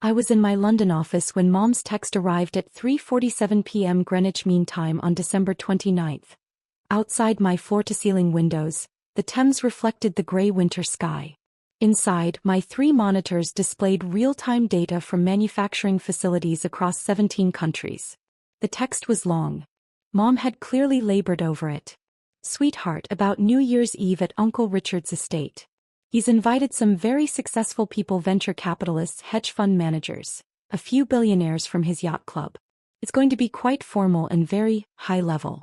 I was in my London office when Mom's text arrived at 3:47 p.m. Greenwich Mean Time on December 29th. Outside my floor-to-ceiling windows, the Thames reflected the grey winter sky. Inside, my 3 monitors displayed real-time data from manufacturing facilities across 17 countries. The text was long. Mom had clearly labored over it. Sweetheart, about New Year's Eve at Uncle Richard's estate. He's invited some very successful people, venture capitalists, hedge fund managers, a few billionaires from his yacht club. It's going to be quite formal and very high level.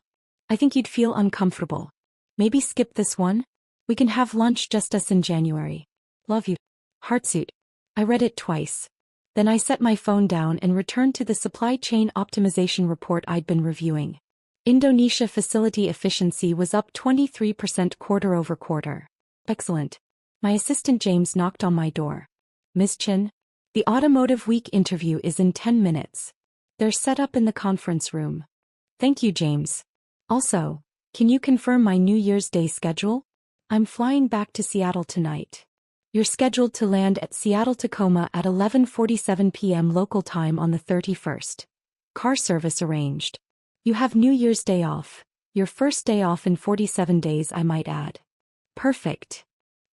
I think you'd feel uncomfortable. Maybe skip this one? We can have lunch just us in January. Love you. Heartsuit. I read it twice. Then I set my phone down and returned to the supply chain optimization report I'd been reviewing. Indonesia facility efficiency was up 23% quarter-over-quarter. Excellent. My assistant James knocked on my door. Ms. Chin? The Automotive Week interview is in 10 minutes. They're set up in the conference room. Thank you, James. Also, can you confirm my New Year's Day schedule? I'm flying back to Seattle tonight. You're scheduled to land at Seattle-Tacoma at 11:47 p.m. local time on the 31st. Car service arranged. You have New Year's Day off. Your first day off in 47 days, I might add. Perfect.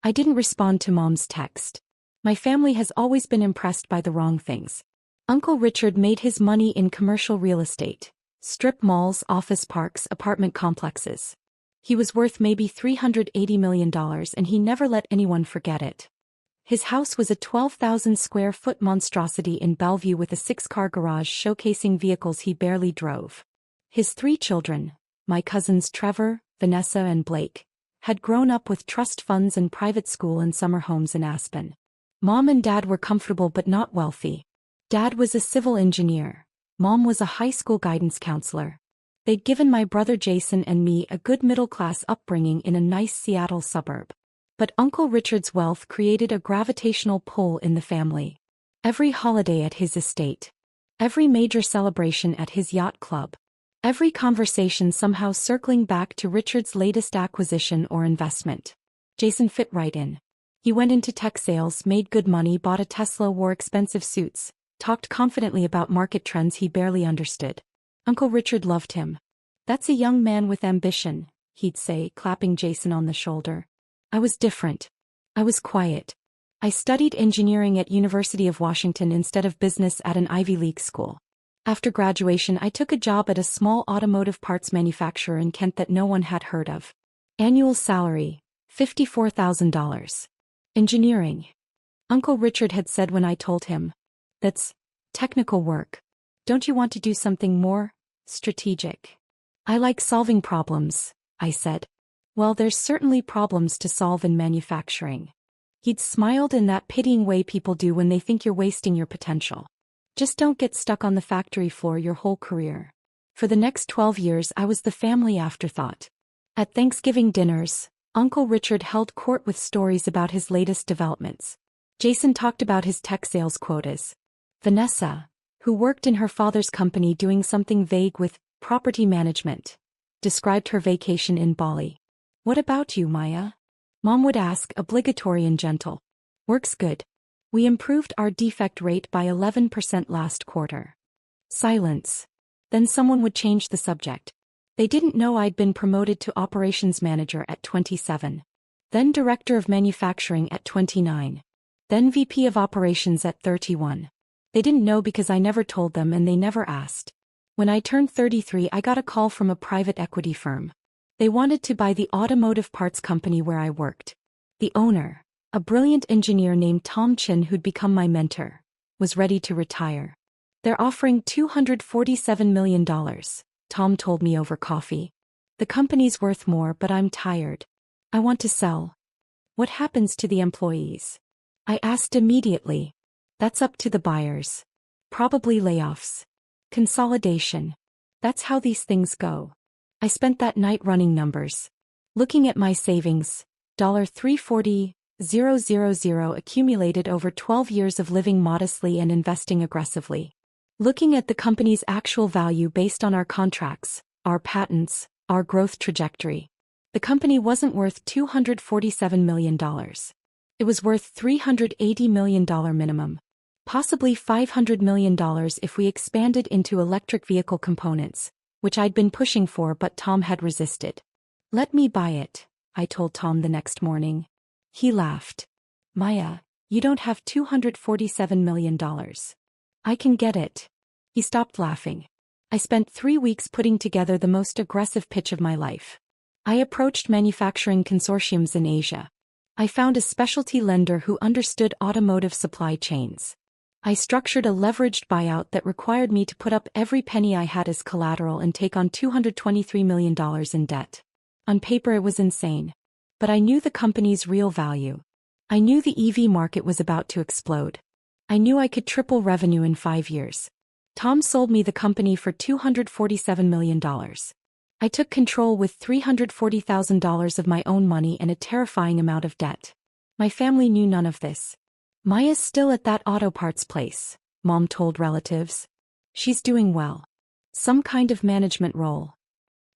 I didn't respond to Mom's text. My family has always been impressed by the wrong things. Uncle Richard made his money in commercial real estate, strip malls, office parks, apartment complexes. He was worth maybe $380 million and he never let anyone forget it. His house was a 12,000 square foot monstrosity in Bellevue with a 6-car garage showcasing vehicles he barely drove. His 3 children, my cousins Trevor, Vanessa and Blake, had grown up with trust funds and private school and summer homes in Aspen. Mom and Dad were comfortable but not wealthy. Dad was a civil engineer. Mom was a high school guidance counselor. They'd given my brother Jason and me a good middle-class upbringing in a nice Seattle suburb. But Uncle Richard's wealth created a gravitational pull in the family. Every holiday at his estate. Every major celebration at his yacht club. Every conversation somehow circling back to Richard's latest acquisition or investment. Jason fit right in. He went into tech sales, made good money, bought a Tesla, wore expensive suits, talked confidently about market trends he barely understood. Uncle Richard loved him. That's a young man with ambition, he'd say, clapping Jason on the shoulder. I was different. I was quiet. I studied engineering at University of Washington instead of business at an Ivy League school. After graduation, I took a job at a small automotive parts manufacturer in Kent that no one had heard of. Annual salary, $54,000. Engineering. Uncle Richard had said when I told him, that's technical work. Don't you want to do something more strategic? I like solving problems, I said. Well, there's certainly problems to solve in manufacturing. He'd smiled in that pitying way people do when they think you're wasting your potential. Just don't get stuck on the factory floor your whole career. For the next 12 years I was the family afterthought. At Thanksgiving dinners, Uncle Richard held court with stories about his latest developments. Jason talked about his tech sales quotas. Vanessa, who worked in her father's company doing something vague with property management, described her vacation in Bali. What about you, Maya? Mom would ask, obligatory and gentle. Works good. We improved our defect rate by 11% last quarter. Silence. Then someone would change the subject. They didn't know I'd been promoted to operations manager at 27. Then director of manufacturing at 29. Then VP of operations at 31. They didn't know because I never told them and they never asked. When I turned 33, I got a call from a private equity firm. They wanted to buy the automotive parts company where I worked. The owner, a brilliant engineer named Tom Chin who'd become my mentor, was ready to retire. They're offering $247 million, Tom told me over coffee. The company's worth more, but I'm tired. I want to sell. What happens to the employees? I asked immediately. That's up to the buyers. Probably layoffs. Consolidation. That's how these things go. I spent that night running numbers. Looking at my savings, $340,000 accumulated over 12 years of living modestly and investing aggressively. Looking at the company's actual value based on our contracts, our patents, our growth trajectory. The company wasn't worth $247 million. It was worth $380 million minimum. Possibly $500 million if we expanded into electric vehicle components, which I'd been pushing for but Tom had resisted. Let me buy it, I told Tom the next morning. He laughed. Maya, you don't have $247 million. I can get it. He stopped laughing. I spent 3 weeks putting together the most aggressive pitch of my life. I approached manufacturing consortiums in Asia. I found a specialty lender who understood automotive supply chains. I structured a leveraged buyout that required me to put up every penny I had as collateral and take on $223 million in debt. On paper it was insane. But I knew the company's real value. I knew the EV market was about to explode. I knew I could triple revenue in 5 years. Tom sold me the company for $247 million. I took control with $340,000 of my own money and a terrifying amount of debt. My family knew none of this. Maya's still at that auto parts place, Mom told relatives. She's doing well. Some kind of management role.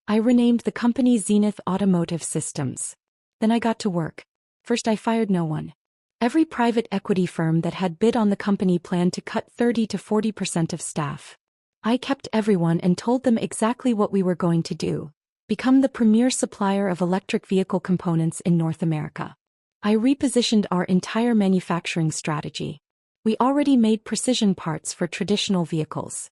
I renamed the company Zenith Automotive Systems. Then I got to work. First I fired no one. Every private equity firm that had bid on the company planned to cut 30 to 40% of staff. I kept everyone and told them exactly what we were going to do. Become the premier supplier of electric vehicle components in North America. I repositioned our entire manufacturing strategy. We already made precision parts for traditional vehicles.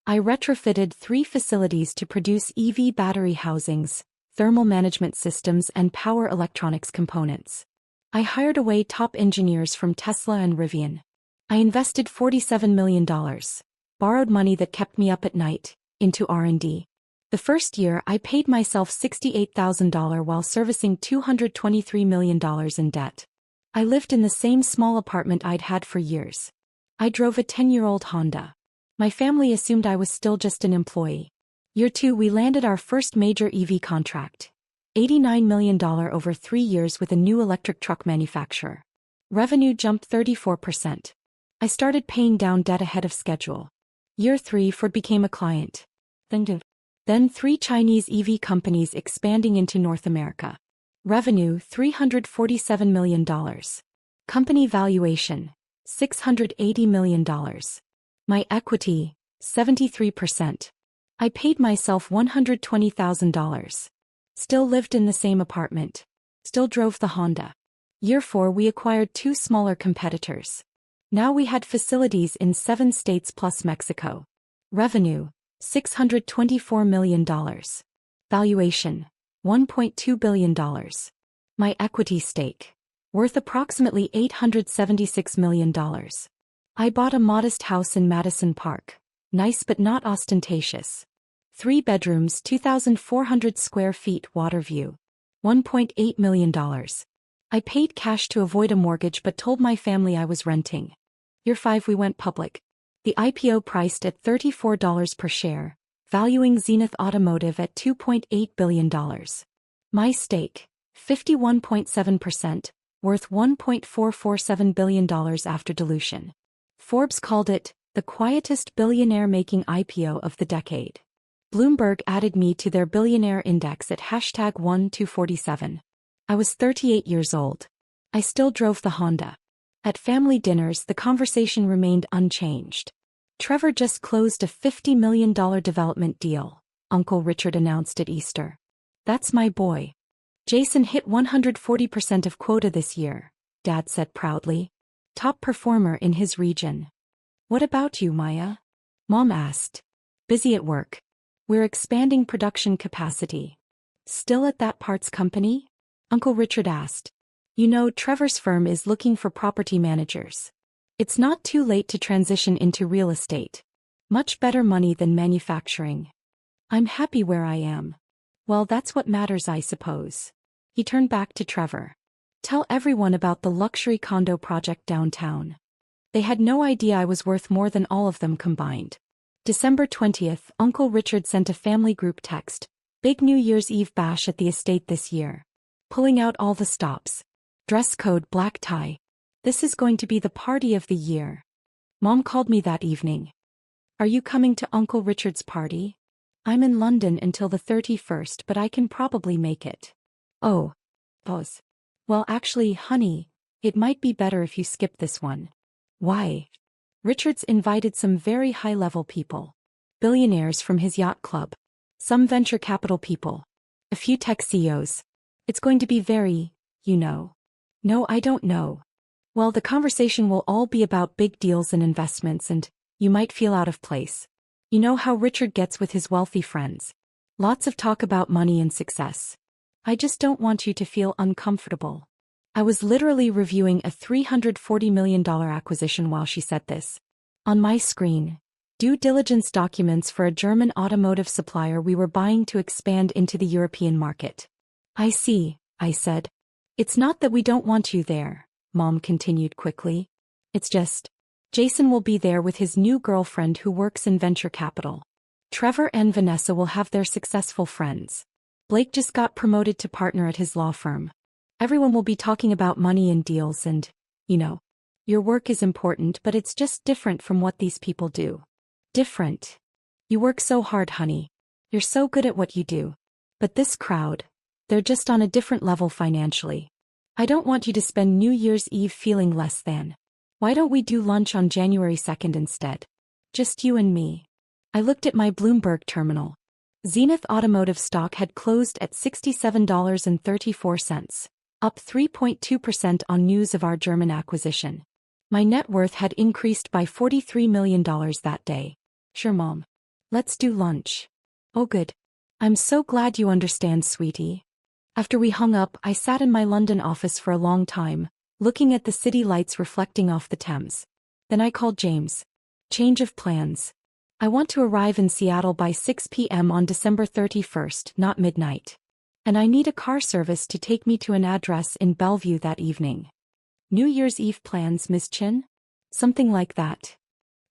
I retrofitted 3 facilities to produce EV battery housings, thermal management systems and power electronics components. I hired away top engineers from Tesla and Rivian. I invested $47 million, borrowed money that kept me up at night, into R&D. The first year I paid myself $68,000 while servicing $223 million in debt. I lived in the same small apartment I'd had for years. I drove a 10-year-old Honda. My family assumed I was still just an employee. Year 2 we landed our first major EV contract. $89 million over 3 years with a new electric truck manufacturer. Revenue jumped 34%. I started paying down debt ahead of schedule. Year 3 Ford became a client. Then 3 Chinese EV companies expanding into North America. Revenue $347 million. Company valuation $680 million. My equity 73%. I paid myself $120,000. Still lived in the same apartment. Still drove the Honda. Year 4 we acquired 2 smaller competitors. Now we had facilities in 7 states plus Mexico. Revenue $624 million. Valuation $1.2 billion. My equity stake worth approximately $876 million. I bought a modest house in Madison Park. Nice but not ostentatious. 3 bedrooms, 2,400 square feet, water view. $1.8 million. I paid cash to avoid a mortgage but told my family I was renting. Year 5 we went public. The IPO priced at $34 per share, valuing Zenith Automotive at $2.8 billion. My stake, 51.7%, worth $1.447 billion after dilution. Forbes called it the quietest billionaire-making IPO of the decade. Bloomberg added me to their billionaire index at #1-247. I was 38 years old. I still drove the Honda. At family dinners the conversation remained unchanged. Trevor just closed a $50 million development deal, Uncle Richard announced at Easter. That's my boy. Jason hit 140% of quota this year, Dad said proudly. Top performer in his region. What about you, Maya? Mom asked. Busy at work. We're expanding production capacity. Still at that parts company? Uncle Richard asked. You know, Trevor's firm is looking for property managers. It's not too late to transition into real estate. Much better money than manufacturing. I'm happy where I am. Well, that's what matters, I suppose. He turned back to Trevor. Tell everyone about the luxury condo project downtown. They had no idea I was worth more than all of them combined. December 20th, Uncle Richard sent a family group text. Big New Year's Eve bash at the estate this year. Pulling out all the stops. Dress code black tie. This is going to be the party of the year. Mom called me that evening. Are you coming to Uncle Richard's party? I'm in London until the 31st, but I can probably make it. Oh. Pause. Well, actually, honey, it might be better if you skip this one. Why? Richard's invited some very high-level people. Billionaires from his yacht club. Some venture capital people. A few tech CEOs. It's going to be very, you know. No, I don't know. Well, the conversation will all be about big deals and investments, and you might feel out of place. You know how Richard gets with his wealthy friends. Lots of talk about money and success. I just don't want you to feel uncomfortable. I was literally reviewing a $340 million acquisition while she said this. On my screen, due diligence documents for a German automotive supplier we were buying to expand into the European market. I see, I said. It's not that we don't want you there, Mom continued quickly. It's just, Jason will be there with his new girlfriend who works in venture capital. Trevor and Vanessa will have their successful friends. Blake just got promoted to partner at his law firm. Everyone will be talking about money and deals and, you know, your work is important, but it's just different from what these people do. Different. You work so hard, honey. You're so good at what you do. But this crowd, they're just on a different level financially. I don't want you to spend New Year's Eve feeling less than. Why don't we do lunch on January 2nd instead? Just you and me. I looked at my Bloomberg terminal. Zenith Automotive stock had closed at $67.34, up 3.2% on news of our German acquisition. My net worth had increased by $43 million that day. Sure, Mom. Let's do lunch. Oh, good. I'm so glad you understand, sweetie. After we hung up, I sat in my London office for a long time, looking at the city lights reflecting off the Thames. Then I called James. Change of plans. I want to arrive in Seattle by 6 p.m. on December 31st, not midnight. And I need a car service to take me to an address in Bellevue that evening. New Year's Eve plans, Miss Chin? Something like that.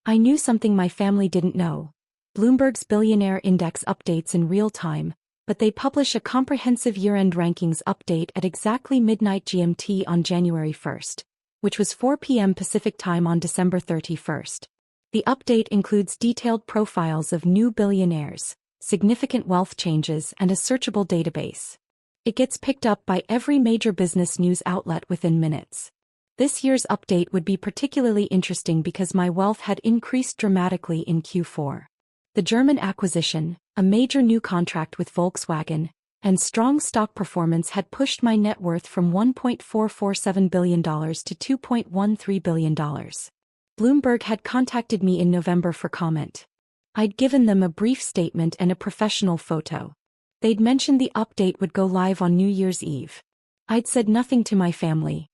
I knew something my family didn't know. Bloomberg's Billionaire Index updates in real time, but they publish a comprehensive year-end rankings update at exactly midnight GMT on January 1st, which was 4 p.m. Pacific Time on December 31st. The update includes detailed profiles of new billionaires, significant wealth changes, and a searchable database. It gets picked up by every major business news outlet within minutes. This year's update would be particularly interesting because my wealth had increased dramatically in Q4. The German acquisition, a major new contract with Volkswagen, and strong stock performance had pushed my net worth from $1.447 billion to $2.13 billion. Bloomberg had contacted me in November for comment. I'd given them a brief statement and a professional photo. They'd mentioned the update would go live on New Year's Eve. I'd said nothing to my family.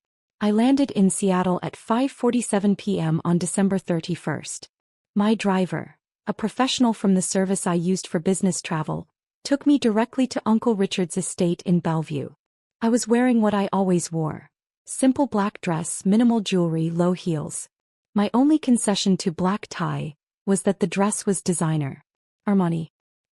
I landed in Seattle at 5:47 p.m. on December 31st. My driver, a professional from the service I used for business travel, took me directly to Uncle Richard's estate in Bellevue. I was wearing what I always wore. Simple black dress, minimal jewelry, low heels. My only concession to black tie was that the dress was designer. Armani.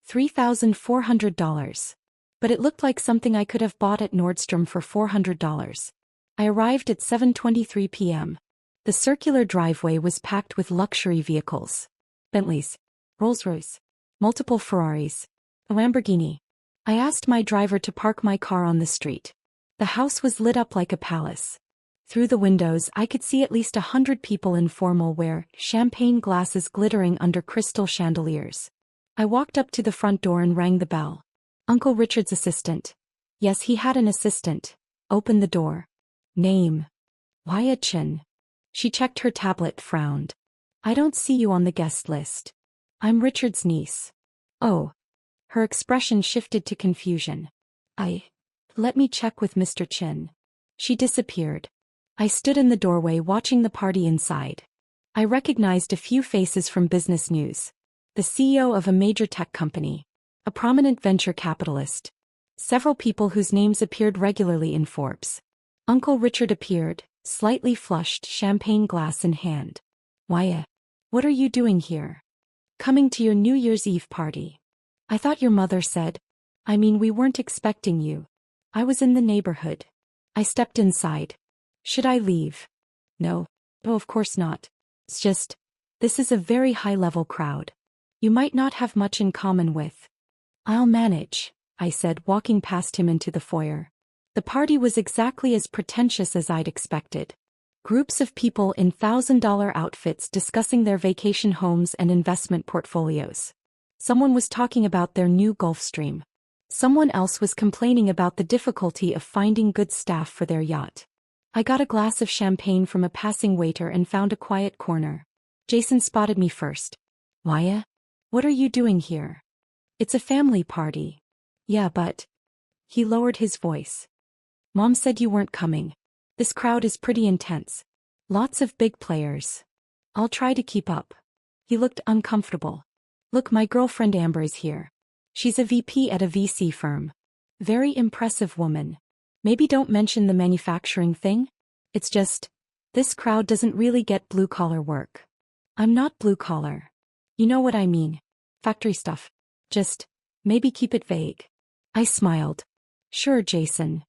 $3,400. But it looked like something I could have bought at Nordstrom for $400. I arrived at 7:23 p.m. The circular driveway was packed with luxury vehicles. Bentleys, Rolls-Royce, multiple Ferraris, a Lamborghini. I asked my driver to park my car on the street. The house was lit up like a palace. Through the windows I could see at least 100 people in formal wear, champagne glasses glittering under crystal chandeliers. I walked up to the front door and rang the bell. Uncle Richard's assistant. Yes, he had an assistant. Opened the door. Name. Waya Chin. She checked her tablet, frowned. I don't see you on the guest list. I'm Richard's niece. Oh. Her expression shifted to confusion. Let me check with Mr. Chin. She disappeared. I stood in the doorway watching the party inside. I recognized a few faces from business news. The CEO of a major tech company. A prominent venture capitalist. Several people whose names appeared regularly in Forbes. Uncle Richard appeared, slightly flushed, champagne glass in hand. Waya, what are you doing here? Coming to your New Year's Eve party. I thought your mother said. We weren't expecting you. I was in the neighborhood. I stepped inside. Should I leave? No. Oh, of course not. It's just, this is a very high-level crowd. You might not have much in common with. I'll manage, I said, walking past him into the foyer. The party was exactly as pretentious as I'd expected. Groups of people in $1,000 outfits discussing their vacation homes and investment portfolios. Someone was talking about their new Gulfstream. Someone else was complaining about the difficulty of finding good staff for their yacht. I got a glass of champagne from a passing waiter and found a quiet corner. Jason spotted me first. Maya? What are you doing here? It's a family party. Yeah, but... He lowered his voice. Mom said you weren't coming. This crowd is pretty intense. Lots of big players. I'll try to keep up. He looked uncomfortable. Look, my girlfriend Amber is here. She's a VP at a VC firm. Very impressive woman. Maybe don't mention the manufacturing thing? It's just, this crowd doesn't really get blue-collar work. I'm not blue-collar. You know what I mean. Factory stuff. Just, maybe keep it vague. I smiled. Sure, Jason.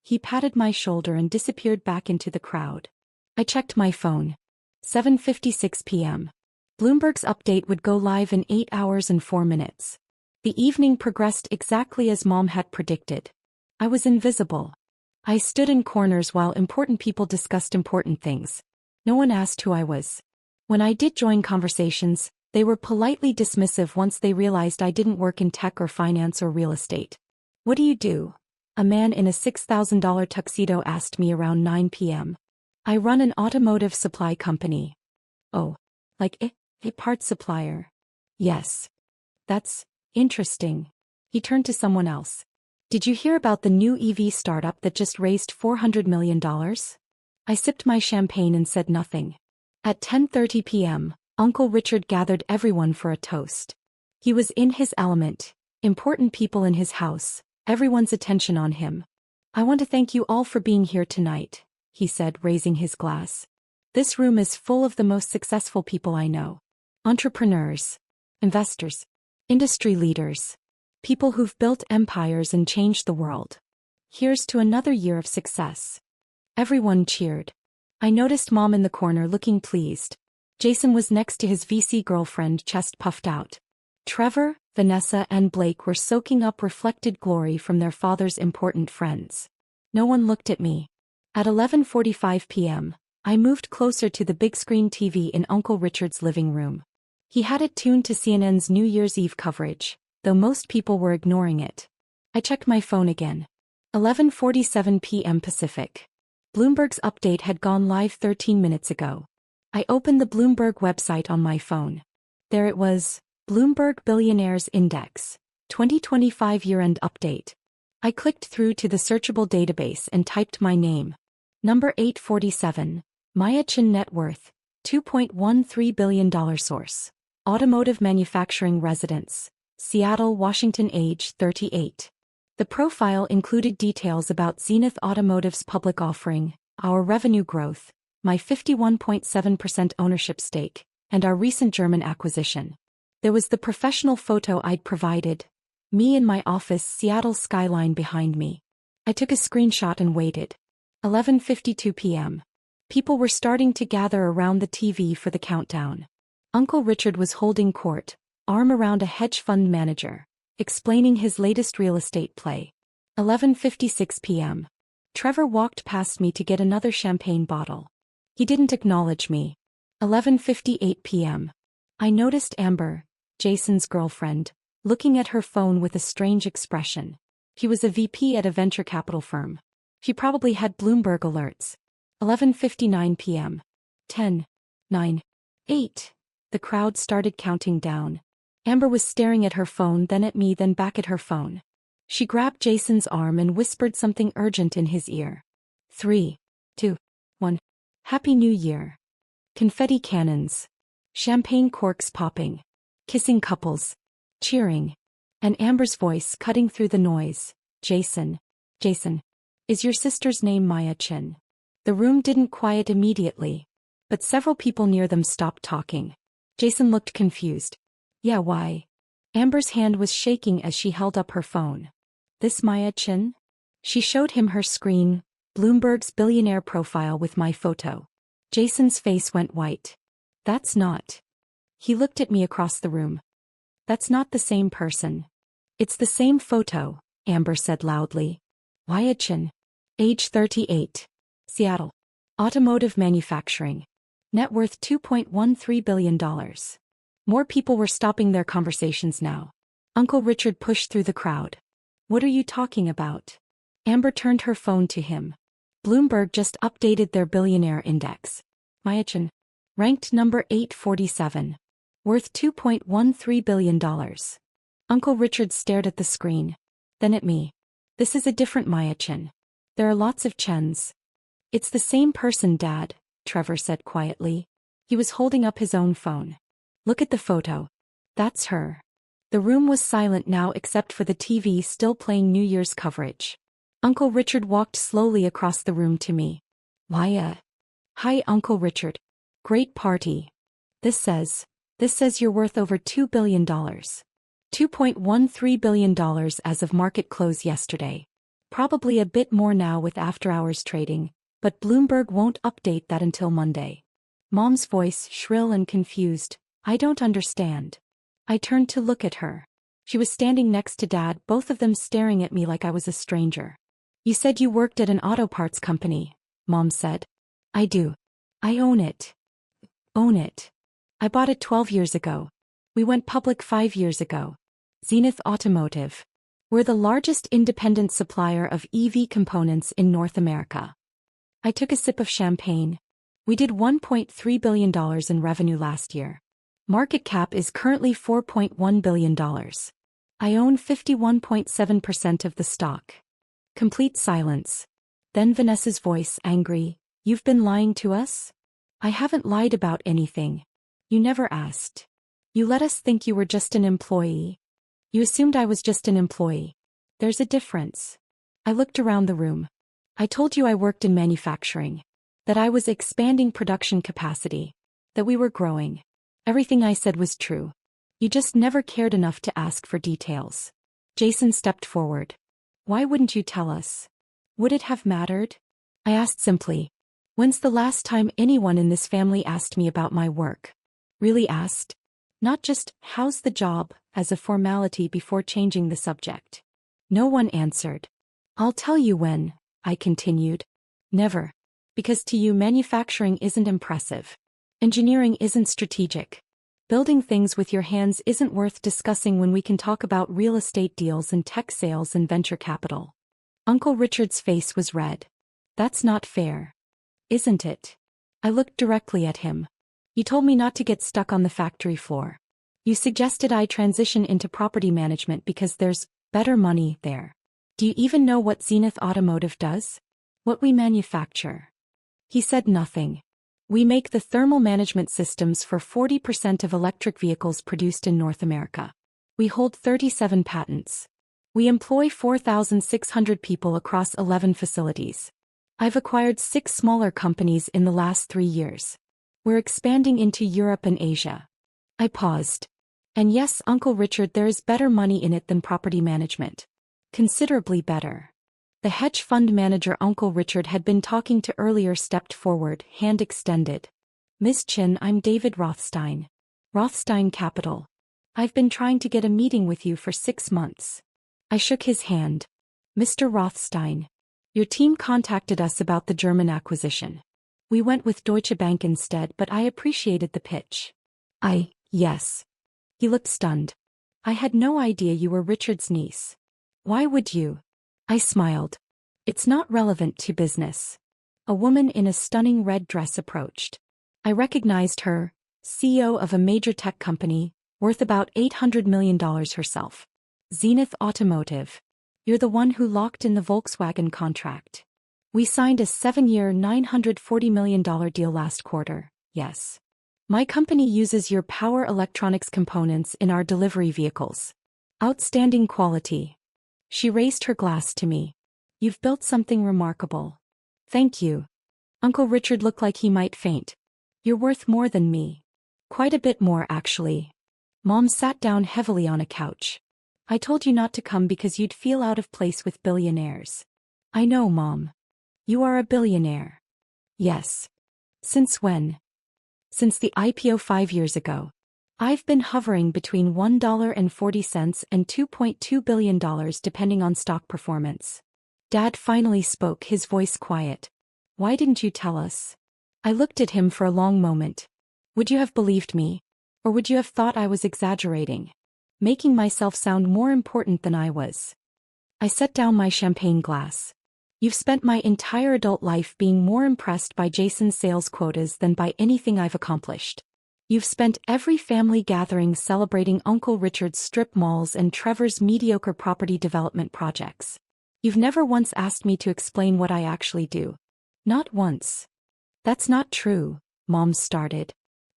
He patted my shoulder and disappeared back into the crowd. I checked my phone. 7:56 p.m. Bloomberg's update would go live in 8 hours and 4 minutes. The evening progressed exactly as Mom had predicted. I was invisible. I stood in corners while important people discussed important things. No one asked who I was. When I did join conversations, they were politely dismissive once they realized I didn't work in tech or finance or real estate. What do you do? A man in a $6,000 tuxedo asked me around 9 p.m. I run an automotive supply company. Oh, like a parts supplier. Yes. That's interesting. He turned to someone else. Did you hear about the new EV startup that just raised $400 million? I sipped my champagne and said nothing. At 10:30 p.m., Uncle Richard gathered everyone for a toast. He was in his element, important people in his house, everyone's attention on him. I want to thank you all for being here tonight, he said, raising his glass. This room is full of the most successful people I know. Entrepreneurs, investors, industry leaders, people who've built empires and changed the world. Here's to another year of success. Everyone cheered. I noticed Mom in the corner looking pleased. Jason was next to his VC girlfriend, chest puffed out. Trevor, Vanessa, and Blake were soaking up reflected glory from their father's important friends. No one looked at me. At 11:45 p.m., I moved closer to the big screen TV in Uncle Richard's living room. He had it tuned to CNN's New Year's Eve coverage, though most people were ignoring it. I checked my phone again. 11:47 p.m. Pacific. Bloomberg's update had gone live 13 minutes ago. I opened the Bloomberg website on my phone. There it was, Bloomberg Billionaires Index, 2025 year-end update. I clicked through to the searchable database and typed my name. Number 847, Maya Chin, net worth, $2.13 billion. Source, automotive manufacturing residence, Seattle, Washington, age 38. The profile included details about Zenith Automotive's public offering, our revenue growth, my 51.7% ownership stake, and our recent German acquisition. There was the professional photo I'd provided, me in my office, Seattle skyline behind me. I took a screenshot and waited. 11:52 p.m. People were starting to gather around the TV for the countdown. Uncle Richard was holding court, arm around a hedge fund manager, explaining his latest real estate play. 11:56 p.m. Trevor walked past me to get another champagne bottle. He didn't acknowledge me. 11:58 p.m. I noticed Amber, Jason's girlfriend, looking at her phone with a strange expression. He was a VP at a venture capital firm. She probably had Bloomberg alerts. 11:59 p.m. 10, 9, 8. The crowd started counting down. Amber was staring at her phone, then at me, then back at her phone. She grabbed Jason's arm and whispered something urgent in his ear. 3, 2, 1. Happy New Year. Confetti cannons. Champagne corks popping. Kissing couples. Cheering. And Amber's voice cutting through the noise. Jason. Jason. Is your sister's name Maya Chin? The room didn't quiet immediately, but several people near them stopped talking. Jason looked confused. Yeah, why? Amber's hand was shaking as she held up her phone. This Maya Chin? She showed him her screen, Bloomberg's billionaire profile with my photo. Jason's face went white. That's not. He looked at me across the room. That's not the same person. It's the same photo, Amber said loudly. Maya Chin. Age 38. Seattle. Automotive manufacturing. Net worth $2.13 billion. More people were stopping their conversations now. Uncle Richard pushed through the crowd. What are you talking about? Amber turned her phone to him. Bloomberg just updated their billionaire index. Myachin. Ranked number 847. Worth $2.13 billion. Uncle Richard stared at the screen. Then at me. This is a different Myachin. There are lots of Chens. It's the same person, Dad, Trevor said quietly. He was holding up his own phone. Look at the photo. That's her. The room was silent now except for the TV still playing New Year's coverage. Uncle Richard walked slowly across the room to me. Why, hi, Uncle Richard. Great party. This says you're worth over $2 billion. $2.13 billion as of market close yesterday. Probably a bit more now with after-hours trading, but Bloomberg won't update that until Monday. Mom's voice, shrill and confused. I don't understand. I turned to look at her. She was standing next to Dad, both of them staring at me like I was a stranger. You said you worked at an auto parts company, Mom said. I do. I own it. Own it. I bought it 12 years ago. We went public 5 years ago. Zenith Automotive. We're the largest independent supplier of EV components in North America. I took a sip of champagne. We did $1.3 billion in revenue last year. Market cap is currently $4.1 billion. I own 51.7% of the stock. Complete silence. Then Vanessa's voice, angry. You've been lying to us? I haven't lied about anything. You never asked. You let us think you were just an employee. You assumed I was just an employee. There's a difference. I looked around the room. I told you I worked in manufacturing. That I was expanding production capacity. That we were growing. Everything I said was true. You just never cared enough to ask for details. Jason stepped forward. Why wouldn't you tell us? Would it have mattered? I asked simply. When's the last time anyone in this family asked me about my work? Really asked? Not just, how's the job, as a formality before changing the subject. No one answered. I'll tell you when, I continued. Never. Because to you manufacturing isn't impressive. Engineering isn't strategic. Building things with your hands isn't worth discussing when we can talk about real estate deals and tech sales and venture capital. Uncle Richard's face was red. That's not fair. Isn't it? I looked directly at him. You told me not to get stuck on the factory floor. You suggested I transition into property management because there's better money there. Do you even know what Zenith Automotive does? What we manufacture? He said nothing. We make the thermal management systems for 40% of electric vehicles produced in North America. We hold 37 patents. We employ 4,600 people across 11 facilities. I've acquired 6 smaller companies in the last 3 years. We're expanding into Europe and Asia. I paused. And yes, Uncle Richard, there is better money in it than property management. Considerably better. The hedge fund manager Uncle Richard had been talking to earlier stepped forward, hand extended. Miss Chin, I'm David Rothstein. Rothstein Capital. I've been trying to get a meeting with you for 6 months. I shook his hand. Mr. Rothstein. Your team contacted us about the German acquisition. We went with Deutsche Bank instead, but I appreciated the pitch. Yes. He looked stunned. I had no idea you were Richard's niece. Why would you? I smiled. It's not relevant to business. A woman in a stunning red dress approached. I recognized her, CEO of a major tech company, worth about $800 million herself. Zenith Automotive. You're the one who locked in the Volkswagen contract. We signed a 7-year $940 million deal last quarter, yes. My company uses your power electronics components in our delivery vehicles. Outstanding quality. She raised her glass to me. You've built something remarkable. Thank you. Uncle Richard looked like he might faint. You're worth more than me. Quite a bit more, actually. Mom sat down heavily on a couch. I told you not to come because you'd feel out of place with billionaires. I know, Mom. You are a billionaire. Yes. Since when? Since the IPO 5 years ago. I've been hovering between $1.40 and $2.2 billion depending on stock performance. Dad finally spoke, his voice quiet. Why didn't you tell us? I looked at him for a long moment. Would you have believed me? Or would you have thought I was exaggerating? Making myself sound more important than I was. I set down my champagne glass. You've spent my entire adult life being more impressed by Jason's sales quotas than by anything I've accomplished. You've spent every family gathering celebrating Uncle Richard's strip malls and Trevor's mediocre property development projects. You've never once asked me to explain what I actually do. Not once. That's not true, Mom started.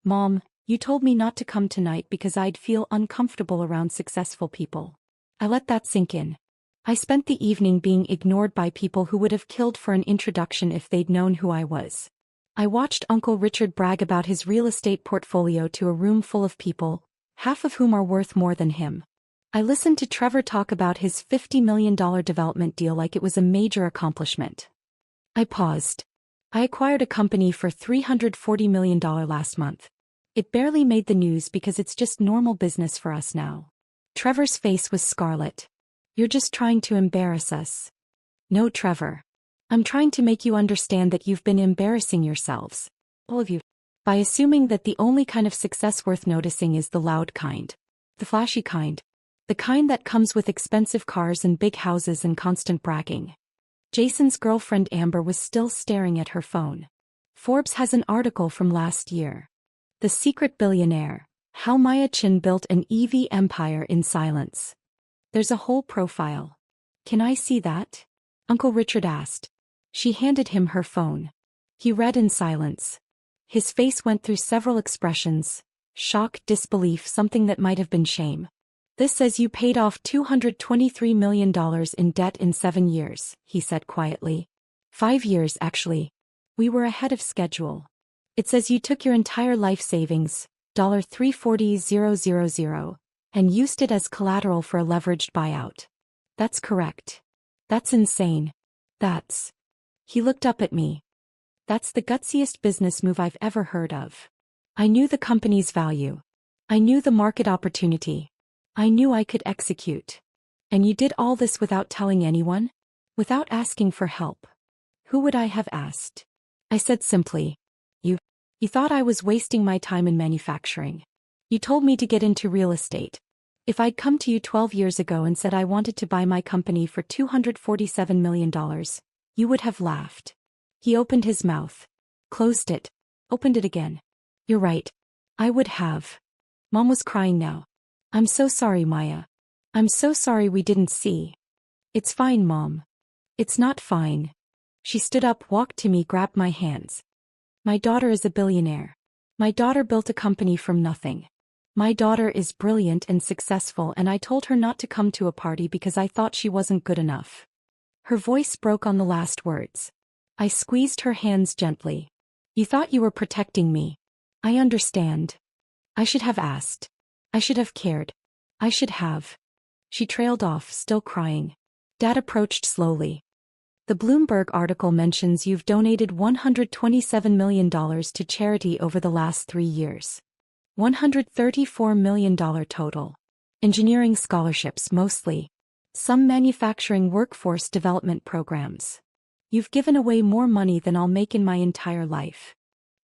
Mom, you told me not to come tonight because I'd feel uncomfortable around successful people. I let that sink in. I spent the evening being ignored by people who would have killed for an introduction if they'd known who I was. I watched Uncle Richard brag about his real estate portfolio to a room full of people, half of whom are worth more than him. I listened to Trevor talk about his $50 million development deal like it was a major accomplishment. I paused. I acquired a company for $340 million last month. It barely made the news because it's just normal business for us now. Trevor's face was scarlet. You're just trying to embarrass us. No, Trevor. I'm trying to make you understand that you've been embarrassing yourselves. All of you. By assuming that the only kind of success worth noticing is the loud kind. The flashy kind. The kind that comes with expensive cars and big houses and constant bragging. Jason's girlfriend Amber was still staring at her phone. Forbes has an article from last year. The Secret Billionaire, How Maya Chin Built an EV Empire in Silence. There's a whole profile. Can I see that? Uncle Richard asked. She handed him her phone. He read in silence. His face went through several expressions: shock, disbelief, something that might have been shame. This says you paid off $223 million in debt in 7 years, he said quietly. 5 years, actually. We were ahead of schedule. It says you took your entire life savings, $340,000, and used it as collateral for a leveraged buyout. That's correct. That's insane. He looked up at me. That's the gutsiest business move I've ever heard of. I knew the company's value. I knew the market opportunity. I knew I could execute. And you did all this without telling anyone? Without asking for help. Who would I have asked? I said simply, You thought I was wasting my time in manufacturing. You told me to get into real estate. If I'd come to you 12 years ago and said I wanted to buy my company for $247 million, you would have laughed. He opened his mouth. Closed it. Opened it again. You're right. I would have. Mom was crying now. I'm so sorry, Maya. I'm so sorry we didn't see. It's fine, Mom. It's not fine. She stood up, walked to me, grabbed my hands. My daughter is a billionaire. My daughter built a company from nothing. My daughter is brilliant and successful, and I told her not to come to a party because I thought she wasn't good enough. Her voice broke on the last words. I squeezed her hands gently. You thought you were protecting me. I understand. I should have asked. I should have cared. I should have. She trailed off, still crying. Dad approached slowly. The Bloomberg article mentions you've donated $127 million to charity over the last 3 years. $134 million total. Engineering scholarships mostly. Some manufacturing workforce development programs. You've given away more money than I'll make in my entire life.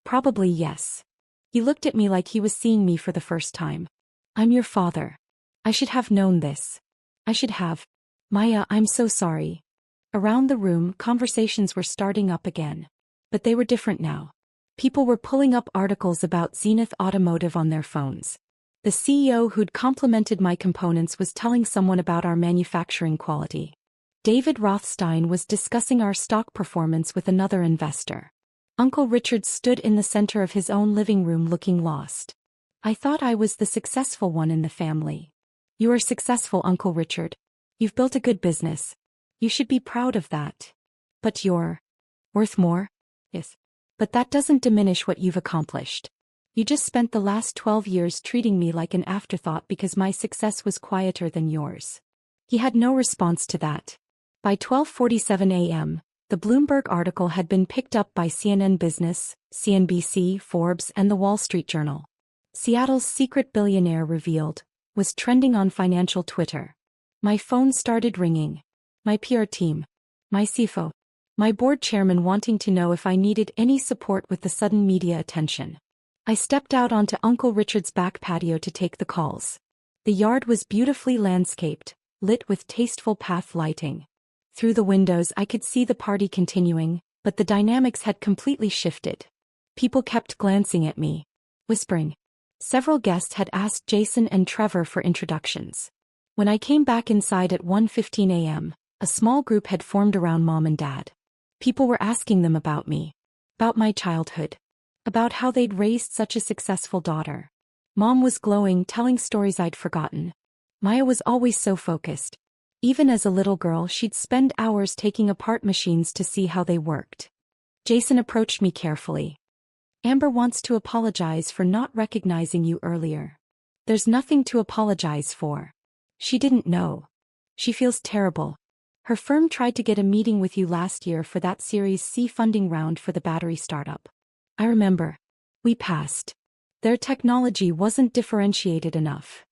Probably yes. He looked at me like he was seeing me for the first time. I'm your father. I should have known this. I should have. Maya, I'm so sorry. Around the room, conversations were starting up again. But they were different now. People were pulling up articles about Zenith Automotive on their phones. The CEO who'd complimented my components was telling someone about our manufacturing quality. David Rothstein was discussing our stock performance with another investor. Uncle Richard stood in the center of his own living room looking lost. I thought I was the successful one in the family. You are successful, Uncle Richard. You've built a good business. You should be proud of that. But you're worth more? Yes. But that doesn't diminish what you've accomplished. You just spent the last 12 years treating me like an afterthought because my success was quieter than yours. He had no response to that. By 12:47 a.m., the Bloomberg article had been picked up by CNN Business, CNBC, Forbes, and the Wall Street Journal. Seattle's secret billionaire revealed was trending on financial Twitter. My phone started ringing. My PR team. My CFO. My board chairman wanting to know if I needed any support with the sudden media attention. I stepped out onto Uncle Richard's back patio to take the calls. The yard was beautifully landscaped, lit with tasteful path lighting. Through the windows I could see the party continuing, but the dynamics had completely shifted. People kept glancing at me, whispering. Several guests had asked Jason and Trevor for introductions. When I came back inside at 1:15 a.m., a small group had formed around Mom and Dad. People were asking them about me, about my childhood, about how they'd raised such a successful daughter. Mom was glowing, telling stories I'd forgotten. Maya was always so focused. Even as a little girl, she'd spend hours taking apart machines to see how they worked. Jason approached me carefully. Amber wants to apologize for not recognizing you earlier. There's nothing to apologize for. She didn't know. She feels terrible. Her firm tried to get a meeting with you last year for that Series C funding round for the battery startup. I remember. We passed. Their technology wasn't differentiated enough.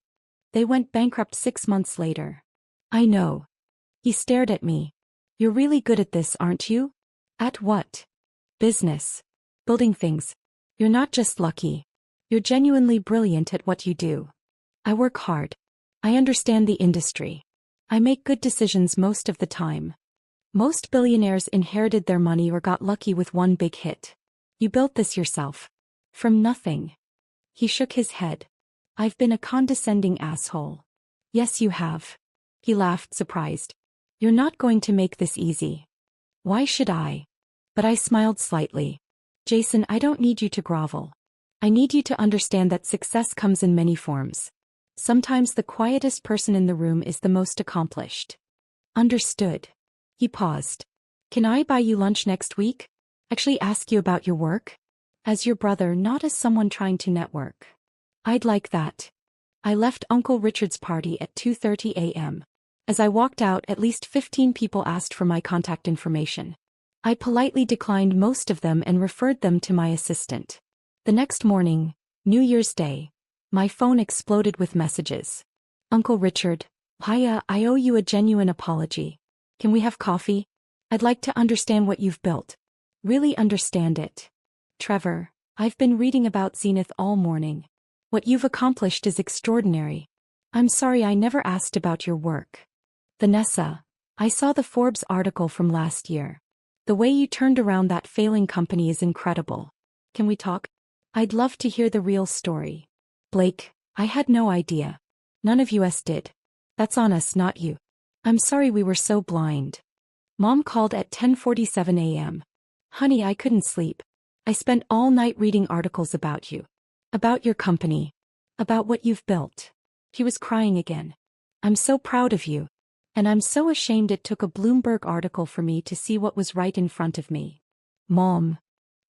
They went bankrupt 6 months later. I know. He stared at me. You're really good at this, aren't you? At what? Business. Building things. You're not just lucky. You're genuinely brilliant at what you do. I work hard. I understand the industry. I make good decisions most of the time. Most billionaires inherited their money or got lucky with one big hit. You built this yourself. From nothing. He shook his head. I've been a condescending asshole. Yes, you have. He laughed, surprised. You're not going to make this easy. Why should I? But I smiled slightly. Jason, I don't need you to grovel. I need you to understand that success comes in many forms. Sometimes the quietest person in the room is the most accomplished. Understood. He paused. Can I buy you lunch next week? Actually ask you about your work? As your brother, not as someone trying to network. I'd like that. I left Uncle Richard's party at 2:30 a.m. As I walked out, at least 15 people asked for my contact information. I politely declined most of them and referred them to my assistant. The next morning, New Year's Day, my phone exploded with messages. Uncle Richard, hiya, I owe you a genuine apology. Can we have coffee? I'd like to understand what you've built. Really understand it. Trevor, I've been reading about Zenith all morning. What you've accomplished is extraordinary. I'm sorry I never asked about your work. Vanessa, I saw the Forbes article from last year. The way you turned around that failing company is incredible. Can we talk? I'd love to hear the real story. Blake, I had no idea. None of us did. That's on us, not you. I'm sorry we were so blind. Mom called at 10:47 a.m. Honey, I couldn't sleep. I spent all night reading articles about you. About your company. About what you've built. He was crying again. I'm so proud of you. And I'm so ashamed it took a Bloomberg article for me to see what was right in front of me. Mom.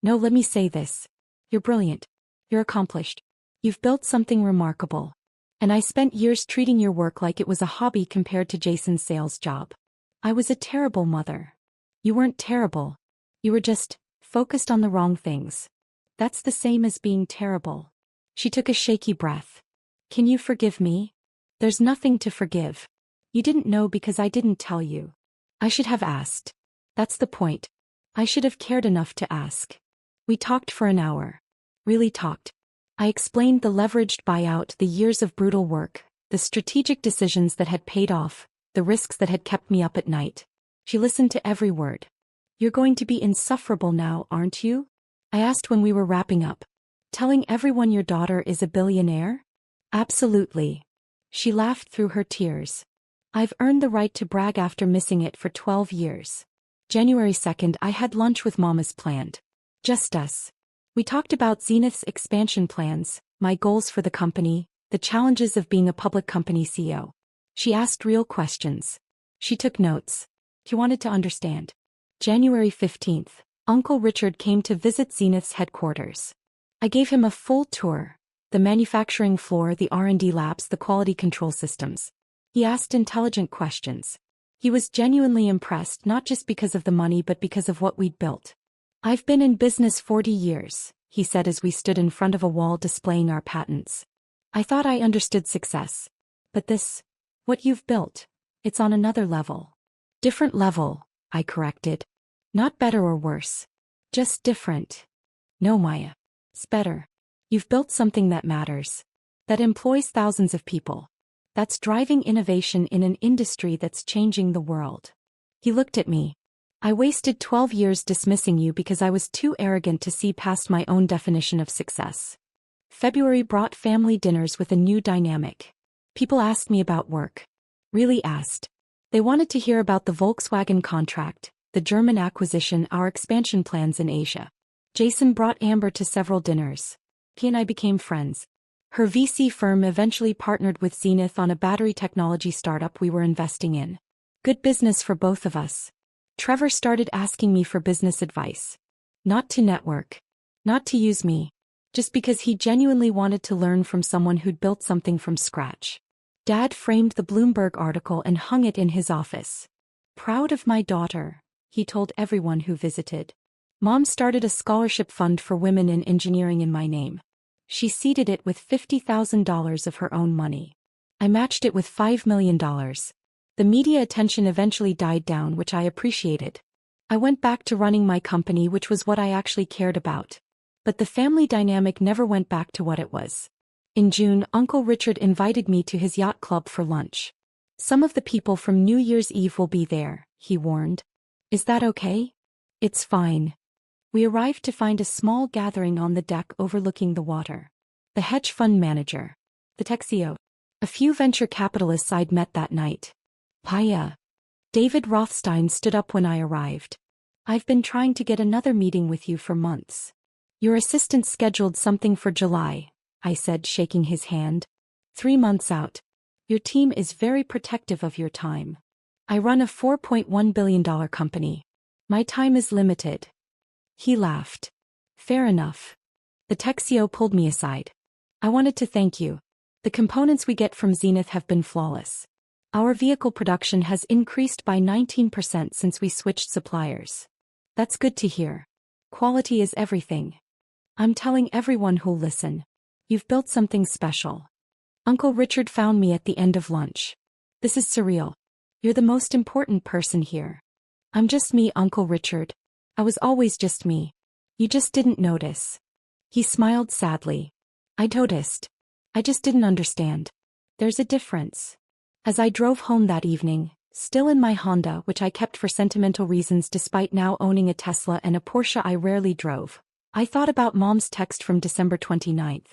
No, let me say this. You're brilliant. You're accomplished. You've built something remarkable. And I spent years treating your work like it was a hobby compared to Jason's sales job. I was a terrible mother. You weren't terrible. You were just focused on the wrong things. That's the same as being terrible. She took a shaky breath. Can you forgive me? There's nothing to forgive. You didn't know because I didn't tell you. I should have asked. That's the point. I should have cared enough to ask. We talked for an hour. Really talked. I explained the leveraged buyout, the years of brutal work, the strategic decisions that had paid off, the risks that had kept me up at night. She listened to every word. You're going to be insufferable now, aren't you? I asked when we were wrapping up. Telling everyone your daughter is a billionaire? Absolutely. She laughed through her tears. I've earned the right to brag after missing it for 12 years. January 2nd, I had lunch with Mom as planned. Just us. We talked about Zenith's expansion plans, my goals for the company, the challenges of being a public company CEO. She asked real questions. She took notes. She wanted to understand. January 15th, Uncle Richard came to visit Zenith's headquarters. I gave him a full tour. The manufacturing floor, the R&D labs, the quality control systems. He asked intelligent questions. He was genuinely impressed, not just because of the money but because of what we'd built. I've been in business 40 years, he said as we stood in front of a wall displaying our patents. I thought I understood success. But this, what you've built, it's on another level. Different level, I corrected. Not better or worse. Just different. No, Maya. It's better. You've built something that matters. That employs thousands of people. That's driving innovation in an industry that's changing the world. He looked at me. I wasted 12 years dismissing you because I was too arrogant to see past my own definition of success. February brought family dinners with a new dynamic. People asked me about work. Really asked. They wanted to hear about the Volkswagen contract, the German acquisition, our expansion plans in Asia. Jason brought Amber to several dinners. He and I became friends. Her VC firm eventually partnered with Zenith on a battery technology startup we were investing in. Good business for both of us. Trevor started asking me for business advice. Not to network. Not to use me. Just because he genuinely wanted to learn from someone who'd built something from scratch. Dad framed the Bloomberg article and hung it in his office. Proud of my daughter, he told everyone who visited. Mom started a scholarship fund for women in engineering in my name. She seeded it with $50,000 of her own money. I matched it with $5 million. The media attention eventually died down, which I appreciated. I went back to running my company, which was what I actually cared about. But the family dynamic never went back to what it was. In June, Uncle Richard invited me to his yacht club for lunch. Some of the people from New Year's Eve will be there, he warned. Is that okay? It's fine. We arrived to find a small gathering on the deck overlooking the water. The hedge fund manager. The tech CEO. A few venture capitalists I'd met that night. Paya. David Rothstein stood up when I arrived. I've been trying to get another meeting with you for months. Your assistant scheduled something for July, I said, shaking his hand. 3 months out. Your team is very protective of your time. I run a $4.1 billion company. My time is limited. He laughed. Fair enough. The tech CEO pulled me aside. I wanted to thank you. The components we get from Zenith have been flawless. Our vehicle production has increased by 19% since we switched suppliers. That's good to hear. Quality is everything. I'm telling everyone who'll listen. You've built something special. Uncle Richard found me at the end of lunch. This is surreal. You're the most important person here. I'm just me, Uncle Richard. I was always just me. You just didn't notice. He smiled sadly. I noticed. I just didn't understand. There's a difference. As I drove home that evening, still in my Honda, which I kept for sentimental reasons despite now owning a Tesla and a Porsche I rarely drove, I thought about Mom's text from December 29th.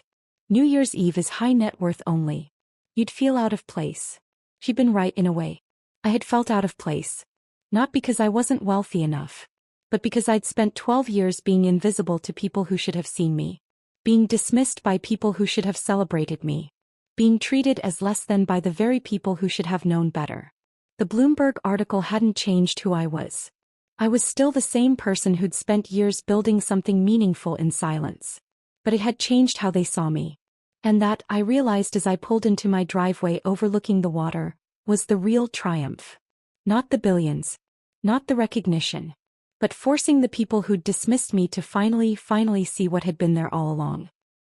New Year's Eve is high net worth only. You'd feel out of place. She'd been right in a way. I had felt out of place. Not because I wasn't wealthy enough, but because I'd spent 12 years being invisible to people who should have seen me. Being dismissed by people who should have celebrated me. Being treated as less than by the very people who should have known better. The Bloomberg article hadn't changed who I was. I was still the same person who'd spent years building something meaningful in silence. But it had changed how they saw me. And that, I realized as I pulled into my driveway overlooking the water, was the real triumph. Not the billions. Not the recognition. But forcing the people who'd dismissed me to finally see what had been there all along.